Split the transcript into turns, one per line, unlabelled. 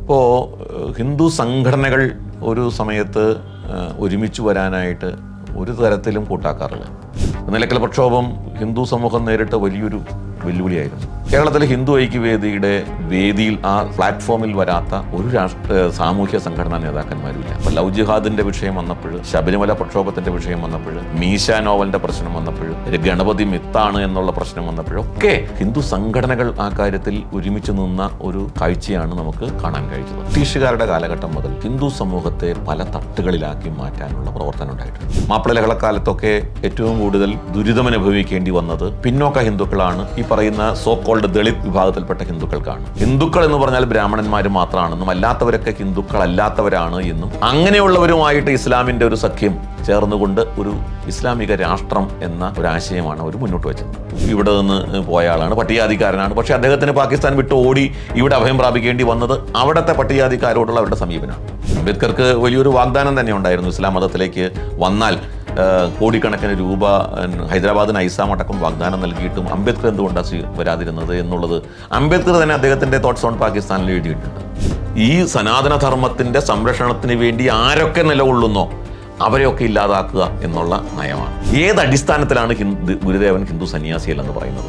ഇപ്പോൾ ഹിന്ദു സംഘടനകൾ ഒരു സമയത്ത് ഒരുമിച്ച് വരാനായിട്ട് ഒരു തരത്തിലും കൂട്ടാക്കാറില്ല. നിലയ്ക്കൽ പ്രക്ഷോഭം ഹിന്ദു സമൂഹം നേരിട്ട വലിയൊരു വെല്ലുവിളിയായിരുന്നു. കേരളത്തിലെ ഹിന്ദു ഐക്യവേദിയുടെ വേദിയിൽ ആ പ്ലാറ്റ്ഫോമിൽ വരാത്ത ഒരു സാമൂഹ്യ സംഘടനാ നേതാക്കന്മാരുമില്ല. അപ്പോൾ ലവ് ജിഹാദിന്റെ വിഷയം വന്നപ്പോൾ, ശബരിമല പ്രക്ഷോഭത്തിന്റെ വിഷയം വന്നപ്പോൾ, മീശ നോവലിന്റെ പ്രശ്നം വന്നപ്പോൾ, ഗണപതി മിത്താണ് എന്നുള്ള പ്രശ്നം വന്നപ്പോഴൊക്കെ ഹിന്ദു സംഘടനകൾ ആ കാര്യത്തിൽ ഒരുമിച്ച് നിന്ന ഒരു കാഴ്ചയാണ് നമുക്ക് കാണാൻ കഴിച്ചത്. ബ്രിട്ടീഷുകാരുടെ കാലഘട്ടം മുതൽ ഹിന്ദു സമൂഹത്തെ പല തട്ടുകളിലാക്കി മാറ്റാനുള്ള പ്രവർത്തനം ഉണ്ടായിട്ടുണ്ട്. മാപ്പിള ലഹളക്കാലത്തൊക്കെ ഏറ്റവും കൂടുതൽ ദുരിതമനുഭവിക്കേണ്ടി വന്നത് പിന്നോക്ക ഹിന്ദുക്കളാണ്. ഈ പറയുന്ന സോ കോൾഡ് ദളിത് വിഭാഗത്തിൽപ്പെട്ട ഹിന്ദുക്കൾക്കാണ്. ഹിന്ദുക്കൾ എന്ന് പറഞ്ഞാൽ ബ്രാഹ്മണന്മാർ മാത്രമാണെന്നും അല്ലാത്തവരൊക്കെ ഹിന്ദുക്കളല്ലാത്തവരാണ് എന്നും അങ്ങനെയുള്ളവരുമായിട്ട് ഇസ്ലാമിന്റെ ഒരു സഖ്യം ചേർന്നുകൊണ്ട് ഒരു ഇസ്ലാമിക രാഷ്ട്രം എന്ന ഒരു ആശയമാണ് അവർ മുന്നോട്ട് വെച്ചത്. ഇവിടെ നിന്ന് പോയ ആളാണ്, പട്ടികജാതിക്കാരനാണ്. പക്ഷേ അദ്ദേഹത്തിന് പാകിസ്ഥാൻ വിട്ട് ഓടി ഇവിടെ അഭയം പ്രാപിക്കേണ്ടി വന്നത് അവിടുത്തെ പട്ടികജാതിക്കാരോടുള്ള അവരുടെ സമീപനമാണ്. അംബേദ്കർക്ക് വലിയൊരു വാഗ്ദാനം തന്നെ ഉണ്ടായിരുന്നു. ഇസ്ലാം മതത്തിലേക്ക് വന്നാൽ കോടിക്കണക്കിന് രൂപ ഹൈദരാബാദ് നൈസാം അടക്കം വാഗ്ദാനം നൽകിയിട്ടും അംബേദ്കർ എന്തുകൊണ്ടാണ് വരാതിരുന്നത് എന്നുള്ളത് അംബേദ്കർ തന്നെ അദ്ദേഹത്തിൻ്റെ തോട്ട്സ് ഓൺ പാകിസ്ഥാനിൽ എഴുതിയിട്ടുണ്ട്. ഈ സനാതനധർമ്മത്തിൻ്റെ സംരക്ഷണത്തിന് വേണ്ടി ആരൊക്കെ നിലകൊള്ളുന്നോ അവരെയൊക്കെ ഇല്ലാതാക്കുക എന്നുള്ള നയമാണ്. ഏത് അടിസ്ഥാനത്തിലാണ് ഗുരുദേവൻ ഹിന്ദു സന്യാസിയല്ലെന്ന് പറയുന്നത്?